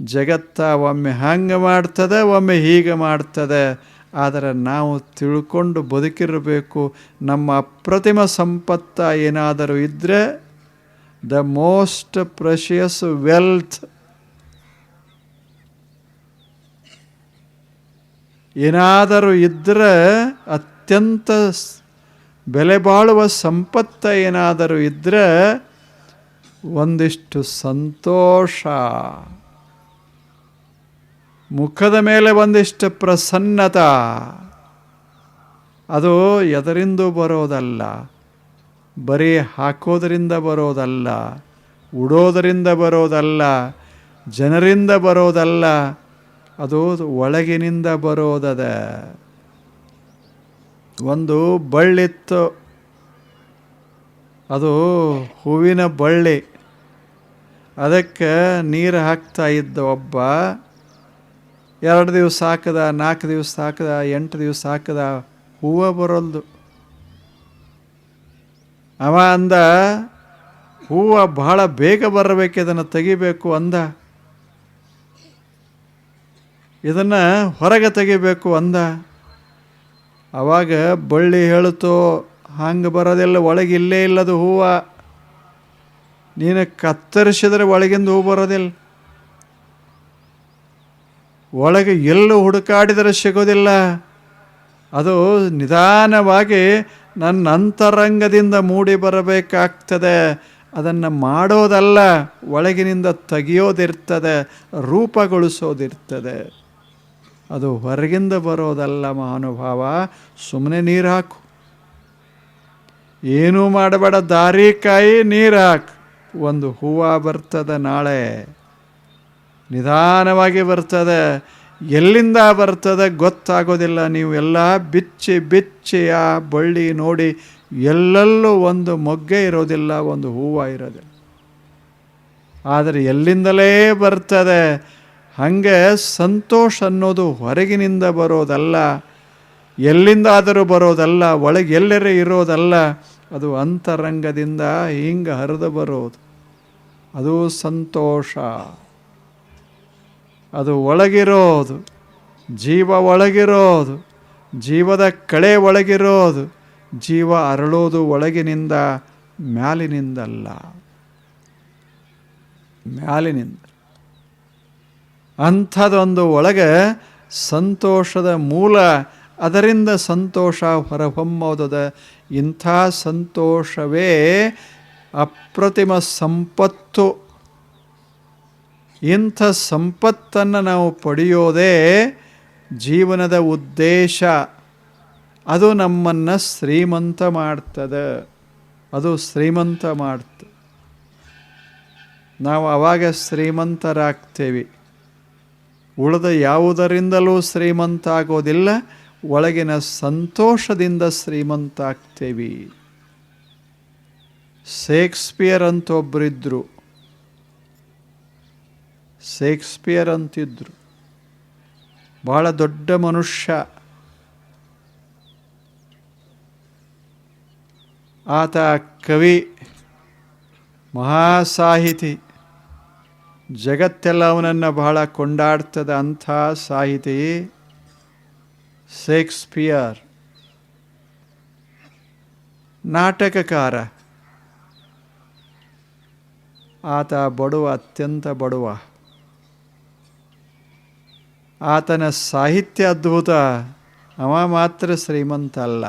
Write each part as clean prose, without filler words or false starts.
ಜಗತ್ತ ಒಮ್ಮೆ ಹಂಗೆ ಮಾಡ್ತದೆ, ಒಮ್ಮೆ ಹೀಗೆ ಮಾಡ್ತದೆ. ಆದರೆ ನಾವು ತಿಳ್ಕೊಂಡು ಬದುಕಿರಬೇಕು. ನಮ್ಮ ಅಪ್ರತಿಮ ಸಂಪತ್ತ ಏನಾದರೂ ಇದ್ದರೆ, ದ ಮೋಸ್ಟ್ ಪ್ರೆಷಿಯಸ್ ವೆಲ್ತ್, ಏನಾದರೂ ಇದ್ದರೆ, ಅತ್ಯಂತ ಬೆಲೆ ಬಾಳುವ ಸಂಪತ್ತ ಏನಾದರೂ ಇದ್ದರೆ ಒಂದಿಷ್ಟು ಸಂತೋಷ, ಮುಖದ ಮೇಲೆ ಒಂದಿಷ್ಟು ಪ್ರಸನ್ನತ. ಅದು ಎದರಿಂದ ಬರೋದಲ್ಲ, ಬರೀ ಹಾಕೋದರಿಂದ ಬರೋದಲ್ಲ, ಉಡೋದರಿಂದ ಬರೋದಲ್ಲ, ಜನರಿಂದ ಬರೋದಲ್ಲ, ಅದು ಒಳಗಿನಿಂದ ಬರೋದದ. ಒಂದು ಬಳ್ಳಿತ್ತು, ಅದು ಹೂವಿನ ಬಳ್ಳಿ. ಅದಕ್ಕೆ ನೀರು ಹಾಕ್ತಾ ಇದ್ದ ಒಬ್ಬ. 2 ದಿವಸ ಹಾಕದ, 4 ದಿವಸ ಹಾಕದ, 8 ದಿವಸ ಹಾಕದ, ಹೂವು ಬರೋಲ್ದು. ಅವ ಅಂದ, ಹೂವು ಬಹಳ ಬೇಗ ಬರಬೇಕು, ಇದನ್ನು ತೆಗಿಬೇಕು ಅಂದ. ಇದನ್ನು ಹೊರಗೆ ತೆಗಿಬೇಕು ಅಂದ. ಆವಾಗ ಬಳ್ಳಿ ಹೇಳ್ತು, ಹಂಗೆ ಬರೋದಿಲ್ಲ, ಒಳಗೆ ಇಲ್ಲೇ ಇಲ್ಲದು ಹೂವು. ನೀನು ಕತ್ತರಿಸಿದ್ರೆ ಒಳಗಿಂದ ಹೂ ಬರೋದಿಲ್ಲ, ಒಳಗೆ ಎಲ್ಲೂ ಹುಡುಕಾಡಿದರೆ ಸಿಗೋದಿಲ್ಲ. ಅದು ನಿಧಾನವಾಗಿ ನನ್ನ ಅಂತರಂಗದಿಂದ ಮೂಡಿ ಬರಬೇಕಾಗ್ತದೆ. ಅದನ್ನು ಮಾಡೋದಲ್ಲ, ಒಳಗಿನಿಂದ ತೆಗೆಯೋದಿರ್ತದೆ, ರೂಪಗೊಳಿಸೋದಿರ್ತದೆ. ಅದು ಹೊರಗಿಂದ ಬರೋದಲ್ಲ ಮಹಾನುಭಾವ. ಸುಮ್ಮನೆ ನೀರು ಹಾಕು, ಏನೂ ಮಾಡಬೇಡ, ದಾರಿ ಕಾಯಿ, ನೀರು ಹಾಕು, ಒಂದು ಹೂವು ಬರ್ತದೆ. ನಾಳೆ ನಿಧಾನವಾಗಿ ಬರ್ತದೆ. ಎಲ್ಲಿಂದ ಬರ್ತದೆ ಗೊತ್ತಾಗೋದಿಲ್ಲ. ನೀವು ಎಲ್ಲ ಬಿಚ್ಚಿ ಬಿಚ್ಚಿ ಆ ಬಳ್ಳಿ ನೋಡಿ, ಎಲ್ಲೆಲ್ಲೂ ಒಂದು ಮೊಗ್ಗೆ ಇರೋದಿಲ್ಲ, ಒಂದು ಹೂವು ಇರೋದಿಲ್ಲ. ಆದರೆ ಎಲ್ಲಿಂದಲೇ ಬರ್ತದೆ. ಹಾಗೆ ಸಂತೋಷ ಅನ್ನೋದು ಹೊರಗಿನಿಂದ ಬರೋದಲ್ಲ, ಎಲ್ಲಿಂದಾದರೂ ಬರೋದಲ್ಲ, ಒಳಗೆ ಎಲ್ಲರೇ ಇರೋದಲ್ಲ. ಅದು ಅಂತರಂಗದಿಂದ ಹಿಂಗೆ ಹರಿದು ಬರೋದು. ಅದು ಸಂತೋಷ. ಅದು ಒಳಗಿರೋದು, ಜೀವ ಒಳಗಿರೋದು, ಜೀವದ ಕಳೆ ಒಳಗಿರೋದು. ಜೀವ ಅರಳೋದು ಒಳಗಿನಿಂದ, ಮ್ಯಾಲಿನಿಂದಲ್ಲ, ಮ್ಯಾಲಿನಿಂದ. ಅಂಥದ್ದೊಂದು ಒಳಗೆ ಸಂತೋಷದ ಮೂಲ, ಅದರಿಂದ ಸಂತೋಷ ಹೊರಹೊಮ್ಮೋದದ. ಇಂಥ ಸಂತೋಷವೇ ಅಪ್ರತಿಮ ಸಂಪತ್ತು. ಇಂಥ ಸಂಪತ್ತನ್ನು ನಾವು ಪಡೆಯೋದೇ ಜೀವನದ ಉದ್ದೇಶ. ಅದು ನಮ್ಮನ್ನು ಶ್ರೀಮಂತ ಮಾಡ್ತದೆ. ಅದು ಶ್ರೀಮಂತ ಮಾಡ್ತದೆ. ನಾವು ಆವಾಗ ಶ್ರೀಮಂತರಾಗ್ತೇವೆ. ಉಳಿದ ಯಾವುದರಿಂದಲೂ ಶ್ರೀಮಂತ ಆಗೋದಿಲ್ಲ, ಒಳಗಿನ ಸಂತೋಷದಿಂದ ಶ್ರೀಮಂತ ಆಗ್ತೇವೆ. ಶೇಕ್ಸ್ಪಿಯರ್ ಅಂತ ಒಬ್ಬರಿದ್ದರು. ಶೇಕ್ಸ್ಪಿಯರ್ ಅಂತಿದ್ರು, ಬಹಳ ದೊಡ್ಡ ಮನುಷ್ಯ. ಆತ ಕವಿ, ಮಹಾಸಾಹಿತಿ. ಜಗತ್ತೆಲ್ಲ ಅವನನ್ನು ಬಹಳ ಕೊಂಡಾಡ್ತದೆ. ಅಂಥ ಸಾಹಿತಿ ಶೇಕ್ಸ್ಪಿಯರ್. ನಾಟಕಕಾರ. ಆತ ಬಡವ, ಅತ್ಯಂತ ಬಡವ. ಆತನ ಸಾಹಿತ್ಯ ಅದ್ಭುತ, ಅವ ಮಾತ್ರ ಶ್ರೀಮಂತ ಅಲ್ಲ.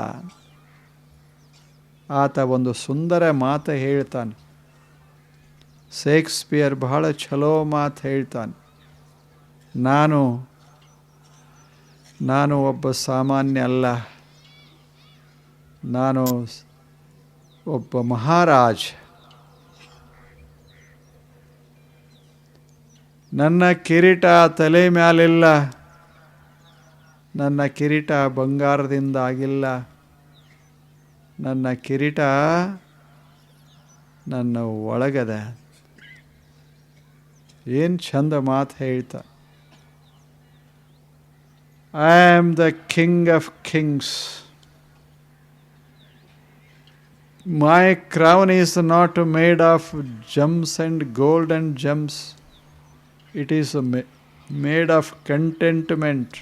ಆತ ಒಂದು ಸುಂದರ ಮಾತು ಹೇಳ್ತಾನೆ. ಶೇಕ್ಸ್ಪಿಯರ್ ಬಹಳ ಛಲೋ ಮಾತು ಹೇಳ್ತಾನೆ. ನಾನು ಒಬ್ಬ ಸಾಮಾನ್ಯ ಅಲ್ಲ, ನಾನು ಒಬ್ಬ ಮಹಾರಾಜ್. ನನ್ನ ಕಿರೀಟ ತಲೆ ಮ್ಯಾಲಿಲ್ಲ, ನನ್ನ ಕಿರೀಟ ಬಂಗಾರದಿಂದ ಆಗಿಲ್ಲ, ನನ್ನ ಕಿರೀಟ ನನ್ನ ಒಳಗದ. ಏನು ಚಂದ ಮಾತು ಹೇಳ್ತಾ. I am the king of Kings. My crown is not made of gems and gold and gems. It is made of contentment.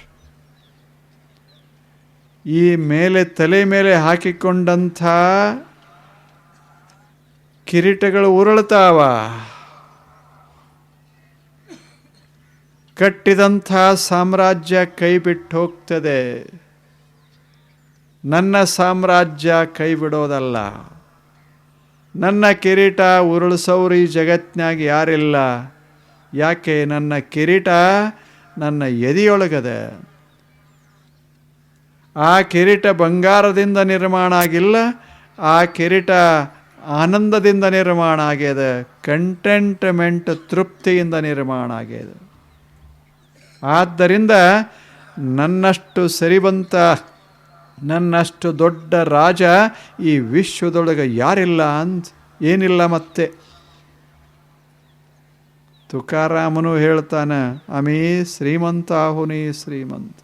ಈ ಮೇಲೆ ತಲೆ ಮೇಲೆ ಹಾಕಿಕೊಂಡಂಥ ಕಿರೀಟಗಳು ಉರುಳ್ತಾವ. ಕಟ್ಟಿದಂಥ ಸಾಮ್ರಾಜ್ಯ ಕೈ ಬಿಟ್ಟು ಹೋಗ್ತದೆ. ನನ್ನ ಸಾಮ್ರಾಜ್ಯ ಕೈ ಬಿಡೋದಲ್ಲ. ನನ್ನ ಕಿರೀಟ ಉರುಳಿಸೋರು ಈ ಜಗತ್ನಾಗ ಯಾರಿಲ್ಲ. ಯಾಕೆ? ನನ್ನ ಕಿರೀಟ ನನ್ನ ಎದೆಯೊಳಗದೆ. ಆ ಕಿರೀಟ ಬಂಗಾರದಿಂದ ನಿರ್ಮಾಣ ಆಗಿಲ್ಲ. ಆ ಕಿರೀಟ ಆನಂದದಿಂದ ನಿರ್ಮಾಣ ಆಗ್ಯದ. ಕಂಟೆಂಟ್ಮೆಂಟ್, ತೃಪ್ತಿಯಿಂದ ನಿರ್ಮಾಣ ಆಗ್ಯದ. ಆದ್ದರಿಂದ ನನ್ನಷ್ಟು ಸರಿಬಂತ, ನನ್ನಷ್ಟು ದೊಡ್ಡ ರಾಜ ಈ ವಿಶ್ವದೊಳಗೆ ಯಾರಿಲ್ಲ ಅಂತ ಏನಿಲ್ಲ. ಮತ್ತೆ ತುಕಾರಾಮನು ಹೇಳ್ತಾನೆ, ಅಮೀ ಶ್ರೀಮಂತ ಹುನಿ ಶ್ರೀಮಂತ,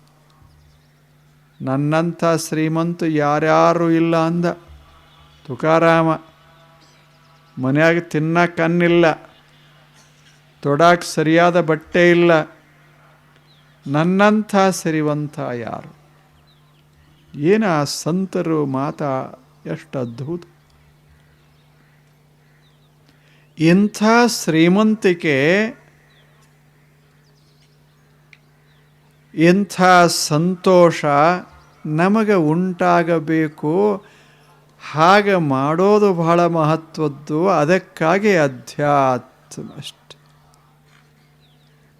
ನನ್ನಂಥ ಶ್ರೀಮಂತ ಯಾರ್ಯಾರು ಇಲ್ಲ ಅಂದ ತುಕಾರಾಮ. ಮನ್ಯಾಗ ತಿನ್ನಕ್ಕೆ ಅನ್ನಿಲ್ಲ, ತೊಡಾಕ್ ಸರಿಯಾದ ಬಟ್ಟೆ ಇಲ್ಲ, ನನ್ನಂಥ ಶ್ರೀಮಂತ ಯಾರು? ಏನ ಸಂತರು ಮಾತಾ ಎಷ್ಟು ಅದ್ಭುತ. ಇಂಥ ಶ್ರೀಮಂತಿಕೆ, ಇಂಥ ಸಂತೋಷ ನಮಗೆ ಉಂಟಾಗಬೇಕು. ಹಾಗೆ ಮಾಡೋದು ಬಹಳ ಮಹತ್ವದ್ದು. ಅದಕ್ಕಾಗಿ ಅಧ್ಯಾತ್ಮ ಅಷ್ಟೆ.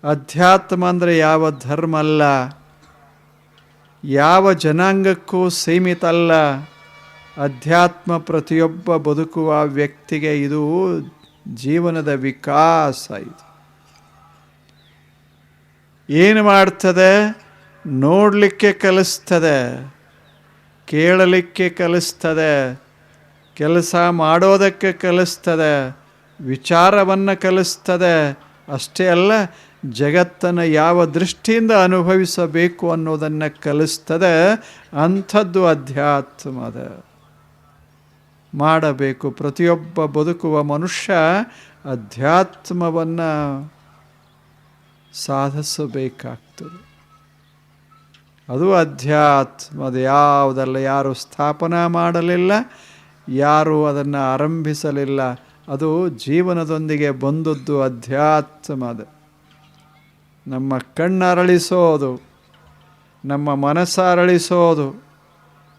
ಅಧ್ಯಾತ್ಮ ಅಂದರೆ ಯಾವ ಧರ್ಮ ಅಲ್ಲ, ಯಾವ ಜನಾಂಗಕ್ಕೂ ಸೀಮಿತ ಅಲ್ಲ. ಅಧ್ಯಾತ್ಮ ಪ್ರತಿಯೊಬ್ಬ ಬದುಕುವ ವ್ಯಕ್ತಿಗೆ ಇದು ಜೀವನದ ವಿಕಾಸ. ಇದು ಏನು ಮಾಡ್ತದೆ? ನೋಡಲಿಕ್ಕೆ ಕಲಿಸ್ತದೆ, ಕೇಳಲಿಕ್ಕೆ ಕಲಿಸ್ತದೆ, ಕೆಲಸ ಮಾಡೋದಕ್ಕೆ ಕಲಿಸ್ತದೆ, ವಿಚಾರವನ್ನು ಕಲಿಸ್ತದೆ. ಅಷ್ಟೇ ಅಲ್ಲ, ಜಗತ್ತನ್ನು ಯಾವ ದೃಷ್ಟಿಯಿಂದ ಅನುಭವಿಸಬೇಕು ಅನ್ನೋದನ್ನು ಕಲಿಸ್ತದೆ. ಅಂಥದ್ದು ಅಧ್ಯಾತ್ಮದ ಮಾಡಬೇಕು. ಪ್ರತಿಯೊಬ್ಬ ಬದುಕುವ ಮನುಷ್ಯ ಅಧ್ಯಾತ್ಮವನ್ನು ಸಾಧಿಸಬೇಕಾಗ್ತದೆ. ಅದು ಅಧ್ಯಾತ್ಮದ ಯಾವುದಲ್ಲ. ಯಾರು ಸ್ಥಾಪನಾ ಮಾಡಲಿಲ್ಲ, ಯಾರು ಅದನ್ನು ಆರಂಭಿಸಲಿಲ್ಲ. ಅದು ಜೀವನದೊಂದಿಗೆ ಬಂದದ್ದು ಅಧ್ಯಾತ್ಮದ. ನಮ್ಮ ಕಣ್ಣರಳಿಸೋದು, ನಮ್ಮ ಮನಸ್ಸರಳಿಸೋದು,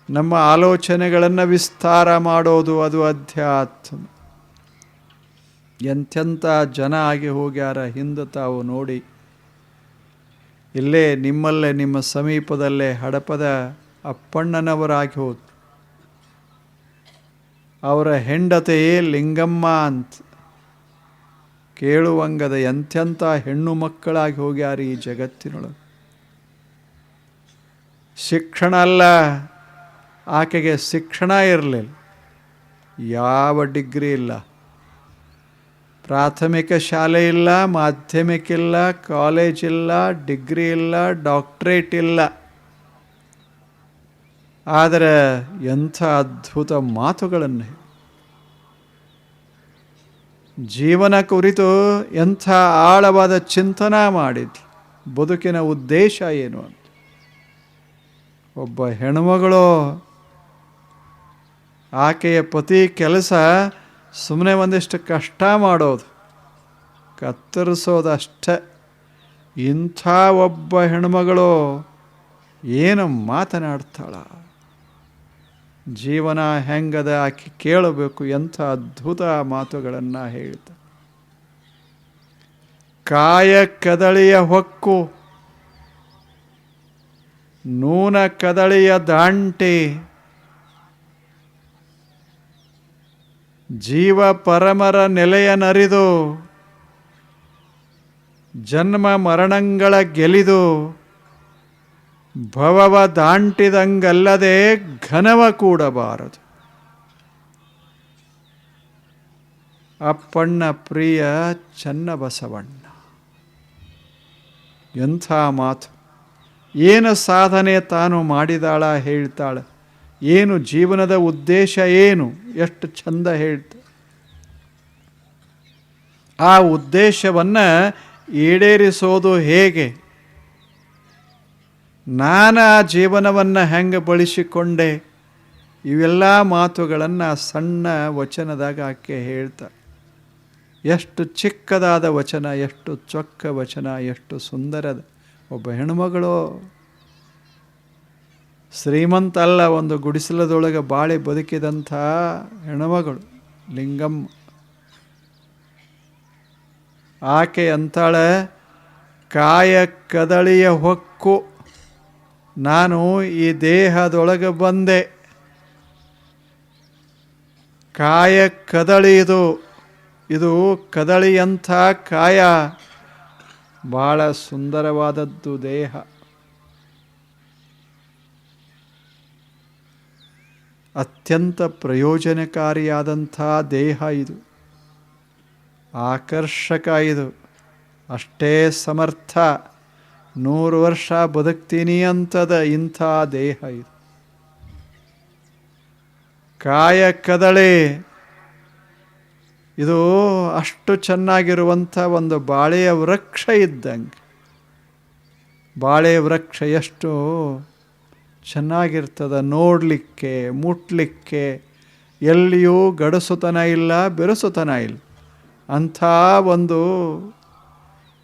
ನಮ್ಮ ಆಲೋಚನೆಗಳನ್ನು ವಿಸ್ತಾರ ಮಾಡೋದು, ಅದು ಅಧ್ಯಾತ್ಮ. ಎಂತೆಂಥ ಜನ ಆಗಿ ಹೋಗ್ಯಾರ ಹಿಂದೆ ತಾವು ನೋಡಿ. ಇಲ್ಲೇ ನಿಮ್ಮಲ್ಲೇ ನಿಮ್ಮ ಸಮೀಪದಲ್ಲೇ ಹಡಪದ ಅಪ್ಪಣ್ಣನವರಾಗಿ ಹೋದ್ರು. ಅವರ ಹೆಂಡತೆಯೇ ಲಿಂಗಮ್ಮ ಅಂತ ಕೇಳುವಂಗದ ಎಂತೆಂಥ ಹೆಣ್ಣು ಮಕ್ಕಳಾಗಿ ಹೋಗ್ಯಾರ ಈ ಜಗತ್ತಿನೊಳಗೆ. ಶಿಕ್ಷಣ ಅಲ್ಲ, ಆಕೆಗೆ ಶಿಕ್ಷಣ ಇರಲಿಲ್ಲ, ಯಾವ ಡಿಗ್ರಿ ಇಲ್ಲ, ಪ್ರಾಥಮಿಕ ಶಾಲೆ ಇಲ್ಲ, ಮಾಧ್ಯಮಿಕ ಇಲ್ಲ, ಕಾಲೇಜ್ ಇಲ್ಲ, ಡಿಗ್ರಿ ಇಲ್ಲ, ಡಾಕ್ಟ್ರೇಟ್ ಇಲ್ಲ. ಆದರೆ ಎಂಥ ಅದ್ಭುತ ಮಾತುಗಳನ್ನು, ಜೀವನ ಕುರಿತು ಎಂಥ ಆಳವಾದ ಚಿಂತನ ಮಾಡಿದ್ಲು. ಬದುಕಿನ ಉದ್ದೇಶ ಏನು ಅಂತ. ಒಬ್ಬ ಹೆಣ್ಮಗಳು, ಆಕೆಯ ಪತಿ ಕೆಲಸ ಸುಮ್ಮನೆ ಒಂದಿಷ್ಟು ಕಷ್ಟ ಮಾಡೋದು, ಕತ್ತರಿಸೋದಷ್ಟೆ. ಇಂಥ ಒಬ್ಬ ಹೆಣ್ಮಗಳು ಏನು ಮಾತನಾಡ್ತಾಳ, ಜೀವನ ಹೆಂಗದ ಆಕೆ ಕೇಳಬೇಕು. ಎಂಥ ಅದ್ಭುತ ಮಾತುಗಳನ್ನು ಹೇಳ್ತಾ. ಕಾಯ ಕದಳಿಯ ಹೊಕ್ಕು, ನೂನ ಕದಳಿಯ ದಾಂಟಿ, ಜೀವ ಪರಮರ ನೆಲೆಯನರಿದು, ಜನ್ಮ ಮರಣಗಳ ಗೆಲಿದು, ಭವವ ದಾಂಟಿದಂಗಲ್ಲದೆ ಘನವ ಕೂಡಬಾರದು. ಅಪ್ಪಣ್ಣ ಪ್ರಿಯ ಚನ್ನಬಸವಣ್ಣ. ಎಂಥ ಮಾತು. ಏನು ಸಾಧನೆ ತಾನು ಮಾಡಿದಾಳ ಹೇಳ್ತಾಳೆ. ಏನು ಜೀವನದ ಉದ್ದೇಶ ಏನು, ಎಷ್ಟು ಚಂದ ಹೇಳ್ತ. ಆ ಉದ್ದೇಶವನ್ನು ಈಡೇರಿಸೋದು ಹೇಗೆ, ನಾನು ಆ ಜೀವನವನ್ನು ಹೆಂಗೆ ಬಳಸಿಕೊಂಡೆ, ಇವೆಲ್ಲ ಮಾತುಗಳನ್ನು ಸಣ್ಣ ವಚನದಾಗ ಆಕೆ ಹೇಳ್ತಾರೆ. ಎಷ್ಟು ಚಿಕ್ಕದಾದ ವಚನ, ಎಷ್ಟು ಚೊಕ್ಕ ವಚನ, ಎಷ್ಟು ಸುಂದರದ. ಒಬ್ಬ ಹೆಣ್ಮಗಳು ಶ್ರೀಮಂತ ಅಲ್ಲ, ಒಂದು ಗುಡಿಸಲದೊಳಗೆ ಬಾಳಿ ಬದುಕಿದಂಥ ಹೆಣ್ಮಗಳು ಲಿಂಗಮ್ಮ. ಆಕೆ ಅಂತಾಳೆ, ಕಾಯ ಕದಳಿಯ ಹೊಕ್ಕು, ನಾನು ಈ ದೇಹದೊಳಗೆ ಬಂದೆ. ಕಾಯ ಕದಳಿ ಇದು ಕದಳಿಯಂಥ ಕಾಯ, ಬಹಳ ಸುಂದರವಾದದ್ದು ದೇಹ. ಅತ್ಯಂತ ಪ್ರಯೋಜನಕಾರಿಯಾದಂಥ ದೇಹ ಇದು, ಆಕರ್ಷಕ ಇದು, ಅಷ್ಟೇ ಸಮರ್ಥ. 100 ವರ್ಷ ಬದುಕ್ತೀನಿ ಅಂತದ ಇಂಥ ದೇಹ ಇದು. ಕಾಯ ಕದಳಿ ಇದು ಅಷ್ಟು ಚೆನ್ನಾಗಿರುವಂಥ ಒಂದು ಬಾಳೆಯ ವೃಕ್ಷ ಇದ್ದಂಗೆ. ಬಾಳೆ ವೃಕ್ಷ ಎಷ್ಟು ಚೆನ್ನಾಗಿರ್ತದೆ ನೋಡಲಿಕ್ಕೆ, ಮುಟ್ಲಿಕ್ಕೆ. ಎಲ್ಲಿಯೂ ಗಡಸುತನ ಇಲ್ಲ, ಬೆರಸುತನ ಇಲ್ಲ. ಅಂಥ ಒಂದು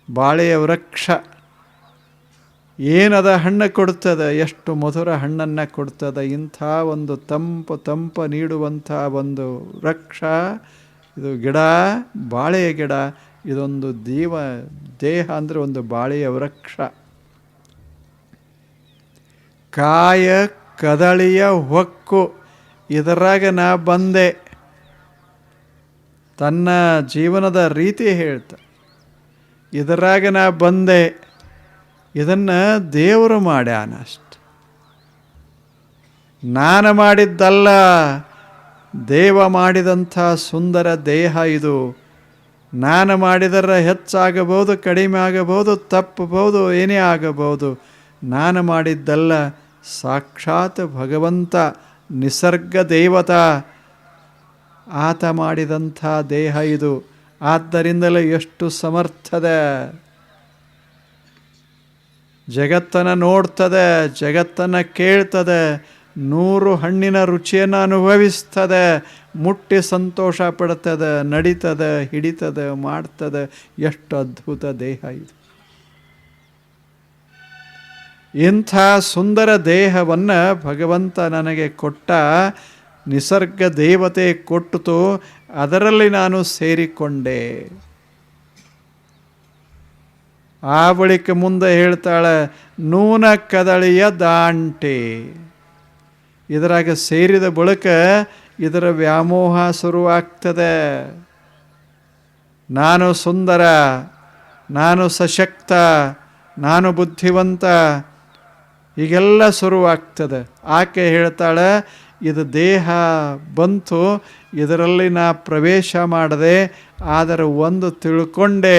ಬಾಳೆಯ ವೃಕ್ಷ ಏನದ ಹಣ್ಣು ಕೊಡ್ತದೆ, ಎಷ್ಟು ಮಧುರ ಹಣ್ಣನ್ನು ಕೊಡ್ತದೆ. ಇಂಥ ಒಂದು ತಂಪು ನೀಡುವಂಥ ಒಂದು ವೃಕ್ಷ ಇದು. ಗಿಡ, ಬಾಳೆಯ ಗಿಡ, ಇದೊಂದು ದೇಹ ಅಂದರೆ ಒಂದು ಬಾಳೆಯ ವೃಕ್ಷ. ಕಾಯ ಕದಳಿಯ ಹೊಕ್ಕು, ಇದರಾಗ ನಾ ಬಂದೆ. ತನ್ನ ಜೀವನದ ರೀತಿ ಹೇಳ್ತ, ಇದರಾಗ ನಾ ಬಂದೆ. ಇದನ್ನು ದೇವರು ಮಾಡ್ಯಾನ ಅಷ್ಟು, ನಾನು ಮಾಡಿದ್ದಲ್ಲ. ದೇವ ಮಾಡಿದಂಥ ಸುಂದರ ದೇಹ ಇದು. ನಾನು ಮಾಡಿದರೆ ಹೆಚ್ಚಾಗಬಹುದು, ಕಡಿಮೆ ಆಗಬಹುದು, ತಪ್ಪಬಹುದು, ಏನೇ ಆಗಬಹುದು. ನಾನು ಮಾಡಿದ್ದಲ್ಲ, ಸಾಕ್ಷಾತ್ ಭಗವಂತ ನಿಸರ್ಗ ದೇವತಾ ಆತ ಮಾಡಿದಂಥ ದೇಹ ಇದು. ಆದ್ದರಿಂದಲೇ ಎಷ್ಟು ಸಮರ್ಥದ. ಜಗತ್ತನ್ನು ನೋಡ್ತದೆ, ಜಗತ್ತನ್ನು ಕೇಳ್ತದೆ, 100 ಹಣ್ಣಿನ ರುಚಿಯನ್ನು ಅನುಭವಿಸ್ತದೆ, ಮುಟ್ಟಿ ಸಂತೋಷ ಪಡ್ತದೆ, ನಡೀತದೆ, ಹಿಡಿತದೆ, ಮಾಡ್ತದೆ. ಎಷ್ಟು ಅದ್ಭುತ ದೇಹ ಇದು. ಇಂಥ ಸುಂದರ ದೇಹವನ್ನು ಭಗವಂತ ನನಗೆ ಕೊಟ್ಟ, ನಿಸರ್ಗ ದೇವತೆ ಕೊಟ್ಟಿತು, ಅದರಲ್ಲಿ ನಾನು ಸೇರಿಕೊಂಡೆ. ಆ ಬಳಿಕ ಮುಂದೆ ಹೇಳ್ತಾಳೆ, ನೂನ ಕದಳಿಯ ದಾಂಟೆ. ಇದರಾಗ ಸೇರಿದ ಬಳಿಕ ಇದರ ವ್ಯಾಮೋಹ ಶುರುವಾಗ್ತದೆ. ನಾನು ಸುಂದರ, ನಾನು ಸಶಕ್ತ, ನಾನು ಬುದ್ಧಿವಂತ, ಹೀಗೆಲ್ಲ ಶುರುವಾಗ್ತದೆ. ಆಕೆ ಹೇಳ್ತಾಳೆ, ಇದು ದೇಹ ಬಂತು, ಇದರಲ್ಲಿ ನಾ ಪ್ರವೇಶ ಮಾಡಿದೆ, ಆದರೆ ಒಂದು ತಿಳ್ಕೊಂಡೆ,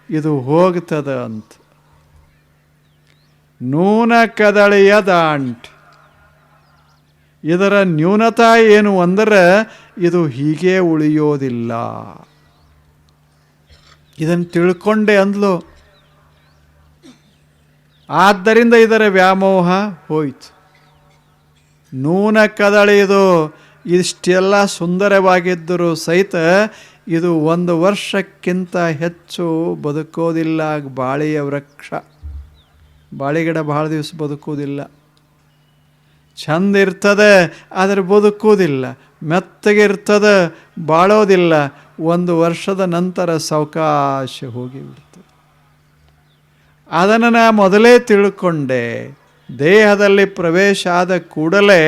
ಇದು ಹೋಗ್ತದೆ ಅಂತ. ನೂನ ಕದಳಿಯ ದಾಂಟ್, ಇದರ ನ್ಯೂನತಾ ಏನು ಅಂದರೆ ಇದು ಹೀಗೆ ಉಳಿಯೋದಿಲ್ಲ. ಇದನ್ನು ತಿಳ್ಕೊಂಡೆ ಅಂದ್ಲು. ಆದ್ದರಿಂದ ಇದರ ವ್ಯಾಮೋಹ ಹೋಯಿತು. ನೂನ ಕದಳಿದು ಇಷ್ಟೆಲ್ಲ ಸುಂದರವಾಗಿದ್ದರೂ ಸಹಿತ ಇದು 1 ವರ್ಷಕ್ಕಿಂತ ಹೆಚ್ಚು ಬದುಕೋದಿಲ್ಲ. ಬಾಳೆಯ ವೃಕ್ಷ, ಬಾಳೆಗಿಡ ಭಾಳ ದಿವಸ ಬದುಕೋದಿಲ್ಲ. ಚಂದ ಇರ್ತದೆ, ಆದರೆ ಬದುಕೋದಿಲ್ಲ. ಮೆತ್ತಗಿರ್ತದೆ, ಬಾಳೋದಿಲ್ಲ. 1 ವರ್ಷದ ನಂತರ ಸಾವಕಾಶ ಹೋಗಿಬಿಡ್ತದೆ. ಅದನ್ನು ನಾ ಮೊದಲೇ ತಿಳ್ಕೊಂಡೆ. ದೇಹದಲ್ಲಿ ಪ್ರವೇಶ ಆದ ಕೂಡಲೇ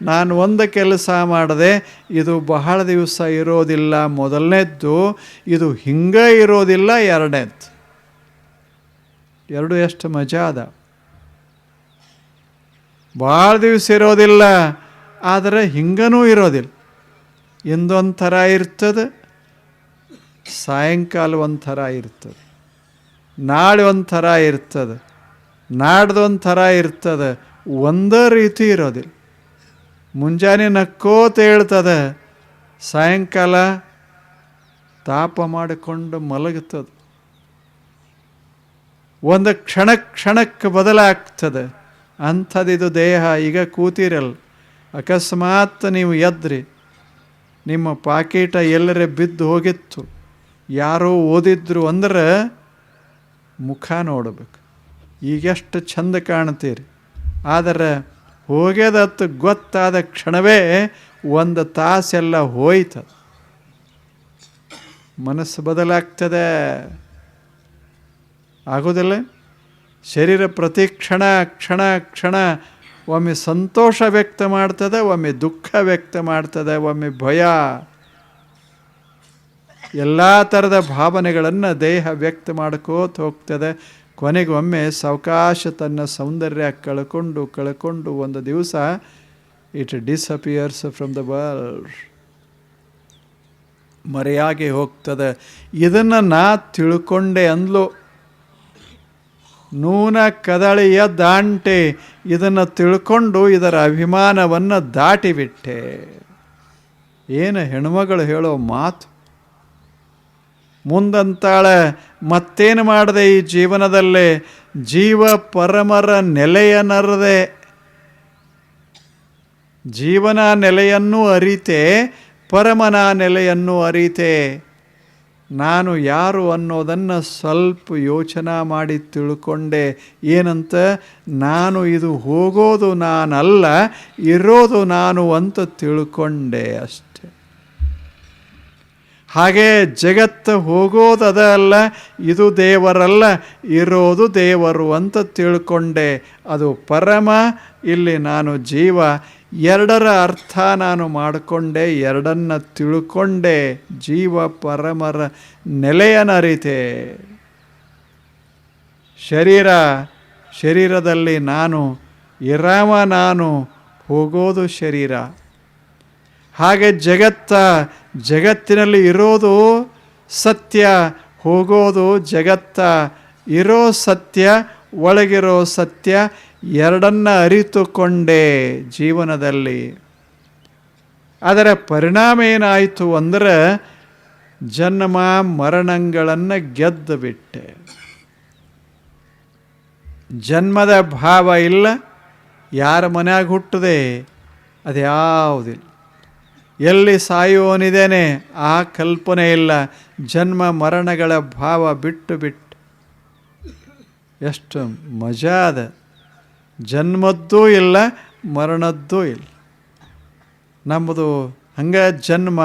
ನಾನು ಒಂದು ಕೆಲಸ ಮಾಡಿದೆ, ಇದು ಬಹಳ ದಿವಸ ಇರೋದಿಲ್ಲ. ಮೊದಲನೇದ್ದು ಇದು ಹಿಂಗೆ ಇರೋದಿಲ್ಲ. ಎರಡನೇದ್ದು, ಎರಡು ಎಷ್ಟು ಮಜಾ ಅದ. ಭಾಳ ದಿವಸ ಇರೋದಿಲ್ಲ, ಆದರೆ ಹಿಂಗನೂ ಇರೋದಿಲ್ಲ. ಇಂದೊಂಥರ ಇರ್ತದೆ, ಸಾಯಂಕಾಲ ಒಂಥರ ಇರ್ತದೆ, ನಾಳೆ ಒಂಥರ ಇರ್ತದೆ, ನಾಡ್ದೊಂಥರ ಇರ್ತದೆ. ಒಂದೇ ರೀತಿ ಇರೋದಿಲ್ಲ. ಮುಂಜಾನೆ ನಕ್ಕೋತ ಹೇಳ್ತದೆ, ಸಾಯಂಕಾಲ ತಾಪ ಮಾಡಿಕೊಂಡು ಮಲಗ್ತದೆ. ಒಂದು ಕ್ಷಣಕ್ಕೆ ಬದಲಾಗ್ತದೆ. ಅಂಥದ್ದಿದು ದೇಹ. ಈಗ ಕೂತಿರಲ್ಲ, ಅಕಸ್ಮಾತ್ ನೀವು ಎದ್ರಿ, ನಿಮ್ಮ ಪಾಕೀಟ ಎಲ್ಲರೇ ಬಿದ್ದು ಹೋಗಿತ್ತು, ಯಾರೋ ಓದಿದ್ರು ಅಂದ್ರೆ ಮುಖ ನೋಡಬೇಕು, ಈಗೆಷ್ಟು ಚಂದ ಕಾಣ್ತೀರಿ. ಆದರೆ ಹೋಗ್ಯದತ್ತು ಗೊತ್ತಾದ ಕ್ಷಣವೇ ಒಂದು ತಾಸೆಲ್ಲ ಹೋಯ್ತದೆ. ಮನಸ್ಸು ಬದಲಾಗ್ತದೆ, ಆಗೋದಿಲ್ಲ? ಶರೀರ ಪ್ರತಿ ಕ್ಷಣ ಕ್ಷಣ ಕ್ಷಣ ಒಮ್ಮೆ ಸಂತೋಷ ವ್ಯಕ್ತ ಮಾಡ್ತದೆ, ಒಮ್ಮೆ ದುಃಖ ವ್ಯಕ್ತ ಮಾಡ್ತದೆ, ಒಮ್ಮೆ ಭಯ, ಎಲ್ಲ ಥರದ ಭಾವನೆಗಳನ್ನು ದೇಹ ವ್ಯಕ್ತ ಮಾಡ್ಕೋತ ಹೋಗ್ತದೆ. ಕೊನೆಗೊಮ್ಮೆ ಸಾವಕಾಶ ತನ್ನ ಸೌಂದರ್ಯ ಕಳ್ಕೊಂಡು ಒಂದು ದಿವಸ it disappears from the world, ಮರೆಯಾಗಿ ಹೋಗ್ತದೆ. ಇದನ್ನು ನಾ ತಿಳ್ಕೊಂಡೆ ಅಂದ್ಲು ನೂನ ಕದಳಿಯ ದಾಂಟೆ. ಇದನ್ನು ತಿಳ್ಕೊಂಡು ಇದರ ಅಭಿಮಾನವನ್ನು ದಾಟಿಬಿಟ್ಟೆ. ಏನು ಹೆಣ್ಮಗಳು ಹೇಳೋ ಮಾತು. ಮುಂದಂತಾಳೆ, ಮತ್ತೇನು ಮಾಡಿದೆ ಈ ಜೀವನದಲ್ಲೇ? ಜೀವ ಪರಮರ ನೆಲೆಯನರದೆ, ಜೀವನ ನೆಲೆಯನ್ನು ಅರಿತೆ, ಪರಮನ ನೆಲೆಯನ್ನು ಅರಿತೆ. ನಾನು ಯಾರು ಅನ್ನೋದನ್ನು ಸ್ವಲ್ಪ ಯೋಚನೆ ಮಾಡಿ ತಿಳ್ಕೊಂಡೆ. ಏನಂತ? ನಾನು ಇದು ಹೋಗೋದು ನಾನಲ್ಲ, ಇರೋದು ನಾನು ಅಂತ ತಿಳ್ಕೊಂಡೆ ಅಷ್ಟೆ. ಹಾಗೆ ಜಗತ್ತು ಹೋಗೋದದ ಅಲ್ಲ, ಇದು ದೇವರಲ್ಲ, ಇರೋದು ದೇವರು ಅಂತ ತಿಳ್ಕೊಂಡೆ. ಅದು ಪರಮ, ಇಲ್ಲಿ ನಾನು ಜೀವ. ಎರಡರ ಅರ್ಥ ನಾನು ಮಾಡಿಕೊಂಡೆ, ಎರಡನ್ನು ತಿಳ್ಕೊಂಡೆ. ಜೀವ ಪರಮರ ನೆಲೆಯನರಿತೆ. ಶರೀರದಲ್ಲಿ ನಾನು, ಇರಾಮ ನಾನು, ಹೋಗೋದು ಶರೀರ. ಹಾಗೆ ಜಗತ್ತಿನಲ್ಲಿ ಇರೋದು ಸತ್ಯ, ಹೋಗೋದು ಜಗತ್ತ. ಇರೋ ಸತ್ಯ, ಒಳಗಿರೋ ಸತ್ಯ, ಎರಡನ್ನ ಅರಿತುಕೊಂಡೆ ಜೀವನದಲ್ಲಿ. ಅದರ ಪರಿಣಾಮ ಏನಾಯಿತು ಅಂದರೆ ಜನ್ಮ ಮರಣಗಳನ್ನು ಗೆದ್ದು ಬಿಟ್ಟೆ. ಜನ್ಮದ ಭಾವ ಇಲ್ಲ, ಯಾರ ಮನ್ಯಾಗ ಹುಟ್ಟದೆ ಅದ್ಯಾವುದಿಲ್ಲ. ಎಲ್ಲಿ ಸಾಯೋನಿದ್ದೇನೆ ಆ ಕಲ್ಪನೆ ಇಲ್ಲ. ಜನ್ಮ ಮರಣಗಳ ಭಾವ ಬಿಟ್ಟು ಎಷ್ಟು ಮಜಾ ಅದ. ಜನ್ಮದ್ದೂ ಇಲ್ಲ, ಮರಣದ್ದೂ ಇಲ್ಲ. ನಮ್ಮದು ಹಂಗೆ ಜನ್ಮ,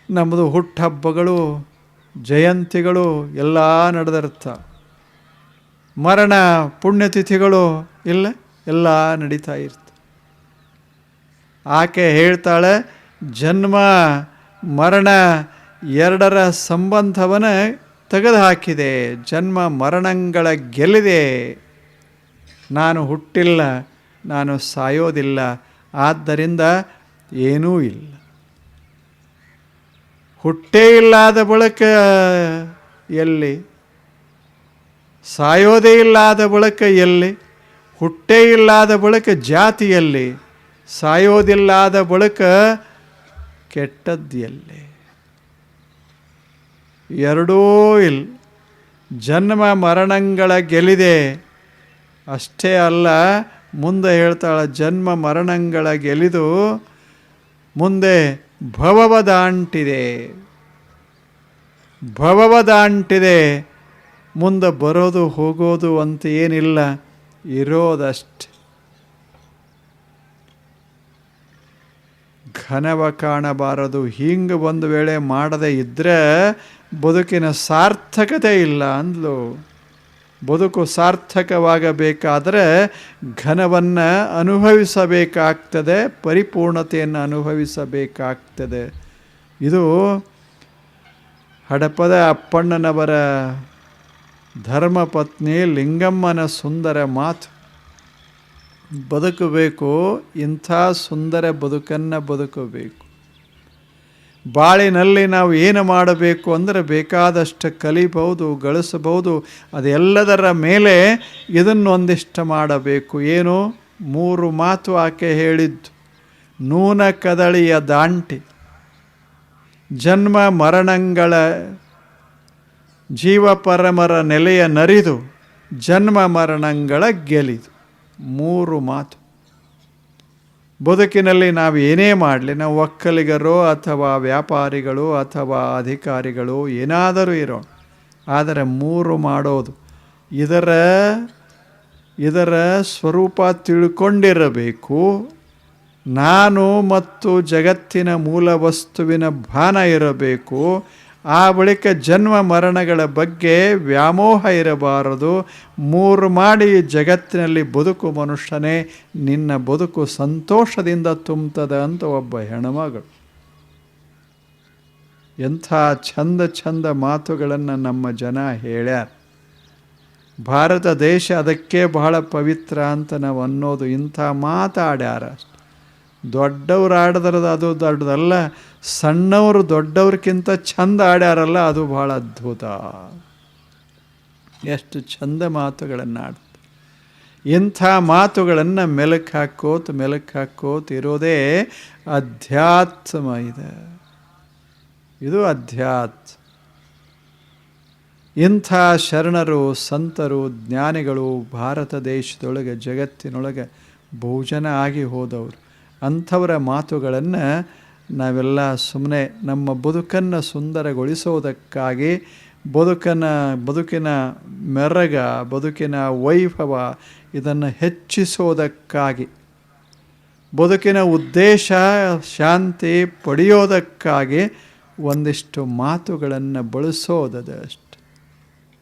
ನಮ್ಮದು ಹುಟ್ಟುಹಬ್ಬಗಳು, ಜಯಂತಿಗಳು ಎಲ್ಲ ನಡೆದಿರ್ತಾವೆ. ಮರಣ ಪುಣ್ಯತಿಥಿಗಳು ಇಲ್ಲ, ಎಲ್ಲ ನಡೀತಾ ಇರ್ತವೆ. ಆಕೆ ಹೇಳ್ತಾಳೆ, ಜನ್ಮ ಮರಣ ಎರಡರ ಸಂಬಂಧವನ್ನು ತೆಗೆದುಹಾಕಿದೆ, ಜನ್ಮ ಮರಣಗಳ ಗೆಲ್ಲಿದೆ. ನಾನು ಹುಟ್ಟಿಲ್ಲ, ನಾನು ಸಾಯೋದಿಲ್ಲ, ಆದ್ದರಿಂದ ಏನೂ ಇಲ್ಲ. ಹುಟ್ಟೇ ಇಲ್ಲದ ಬಳಿಕ ಎಲ್ಲಿ? ಸಾಯೋದೇ ಇಲ್ಲದ ಬಳಿಕ ಎಲ್ಲಿ? ಹುಟ್ಟೇ ಇಲ್ಲದ ಬಳಿಕ ಜಾತಿಯಲ್ಲಿ, ಸಾಯೋದಿಲ್ಲದ ಬಳಿಕ ಕೆಟ್ಟದ್ದು ಎಲ್ಲಿ? ಎರಡೂ ಇಲ್ಲ. ಜನ್ಮ ಮರಣಗಳ ಗೆಲ್ಲಿದೆ. ಅಷ್ಟೇ ಅಲ್ಲ, ಮುಂದೆ ಹೇಳ್ತಾಳೆ, ಜನ್ಮ ಮರಣಗಳ ಗೆಲಿದು ಮುಂದೆ ಭವವದಾಂಟಿದೆ. ಭವವದಾಂಟಿದೆ. ಮುಂದೆ ಬರೋದು ಹೋಗೋದು ಅಂತ ಏನಿಲ್ಲ, ಇರೋದಷ್ಟೆ. ಘನವ ಕಾಣಬಾರದು. ಹಿಂಗೆ ಒಂದು ವೇಳೆ ಮಾಡದೇ ಇದ್ದರೆ ಬದುಕಿನ ಸಾರ್ಥಕತೆ ಇಲ್ಲ ಅಂದ್ಲು. ಬದುಕು ಸಾರ್ಥಕವಾಗಬೇಕಾದರೆ ಘನವನ್ನು ಅನುಭವಿಸಬೇಕಾಗ್ತದೆ, ಪರಿಪೂರ್ಣತೆಯನ್ನು ಅನುಭವಿಸಬೇಕಾಗ್ತದೆ. ಇದು ಹಡಪದ ಅಪ್ಪಣ್ಣನವರ ಧರ್ಮಪತ್ನಿ ಲಿಂಗಮ್ಮನ ಸುಂದರ ಮಾತು. ಬದುಕಬೇಕು, ಇಂಥ ಸುಂದರ ಬದುಕನ್ನು ಬದುಕಬೇಕು. ಬಾಳಿನಲ್ಲಿ ನಾವು ಏನು ಮಾಡಬೇಕು ಅಂದರೆ ಬೇಕಾದಷ್ಟು ಕಲಿಬಹುದು, ಗಳಿಸಬಹುದು. ಅದೆಲ್ಲದರ ಮೇಲೆ ಇದನ್ನೊಂದಿಷ್ಟು ಮಾಡಬೇಕು. ಏನು? 3 ಮಾತು ಆಕೆ ಹೇಳಿದ್ದು. ನೂನ ಕದಳಿಯ ದಾಂಟಿ, ಜನ್ಮ ಮರಣಗಳ ಜೀವ ಪರಮರ ನೆಲೆಯ ನರಿದು ಜನ್ಮ ಮರಣಗಳ ಗೆಲಿದು. 3 ಮಾತು. ಬದುಕಿನಲ್ಲಿ ನಾವು ಏನೇ ಮಾಡಲಿ, ನಾವು ಒಕ್ಕಲಿಗರೋ ಅಥವಾ ವ್ಯಾಪಾರಿಗಳು ಅಥವಾ ಅಧಿಕಾರಿಗಳು ಏನಾದರೂ ಇರೋಣ, ಆದರೆ 3 ಮಾಡೋದು. ಇದರ ಸ್ವರೂಪ ತಿಳ್ಕೊಂಡಿರಬೇಕು. ನಾನು ಮತ್ತು ಜಗತ್ತಿನ ಮೂಲ ವಸ್ತುವಿನ ಭಾನ ಇರಬೇಕು. ಆ ಬಳಿಕ ಜನ್ಮ ಮರಣಗಳ ಬಗ್ಗೆ ವ್ಯಾಮೋಹ ಇರಬಾರದು. 3 ಮಾಡಿ ಜಗತ್ತಿನಲ್ಲಿ ಬದುಕು ಮನುಷ್ಯನೇ, ನಿನ್ನ ಬದುಕು ಸಂತೋಷದಿಂದ ತುಂಬುತ್ತದೆ ಅಂತ ಒಬ್ಬ ಹೆಣ್ಮಗಳು. ಎಂಥ ಚಂದ ಮಾತುಗಳನ್ನು ನಮ್ಮ ಜನ ಹೇಳ್ಯಾರ. ಭಾರತ ದೇಶ ಅದಕ್ಕೆ ಬಹಳ ಪವಿತ್ರ ಅಂತ ನಾವು ಅನ್ನೋದು. ಇಂಥ ಮಾತಾಡ್ಯಾರ ಅಷ್ಟೆ. ದೊಡ್ಡವ್ರು ಆಡಿದ್ರದ ಅದು ದೊಡ್ಡದಲ್ಲ, ಸಣ್ಣವರು ದೊಡ್ಡವ್ರಿಗಿಂತ ಚಂದ ಆಡ್ಯಾರಲ್ಲ, ಅದು ಬಹಳ ಅದ್ಭುತ. ಎಷ್ಟು ಚಂದ ಮಾತುಗಳನ್ನು ಆಡ್ತಾರೆ. ಇಂಥ ಮಾತುಗಳನ್ನು ಮೆಲುಕು ಹಾಕೋತ ಇರೋದೇ ಅಧ್ಯಾತ್ಮ. ಇದು ಅಧ್ಯಾತ್ಮ. ಇಂಥ ಶರಣರು, ಸಂತರು, ಜ್ಞಾನಿಗಳು ಭಾರತ ದೇಶದೊಳಗೆ, ಜಗತ್ತಿನೊಳಗೆ ಬಹುಜನ ಆಗಿ ಹೋದವರು. ಅಂಥವರ ಮಾತುಗಳನ್ನು ನಾವೆಲ್ಲ ಸುಮ್ಮನೆ ನಮ್ಮ ಬದುಕನ್ನು ಸುಂದರಗೊಳಿಸೋದಕ್ಕಾಗಿ, ಬದುಕಿನ ಮೆರಗ, ಬದುಕಿನ ವೈಭವ ಇದನ್ನು ಹೆಚ್ಚಿಸೋದಕ್ಕಾಗಿ, ಬದುಕಿನ ಉದ್ದೇಶ ಶಾಂತಿ ಪಡೆಯೋದಕ್ಕಾಗಿ ಒಂದಿಷ್ಟು ಮಾತುಗಳನ್ನು ಬಳಸೋದಷ್ಟೆ.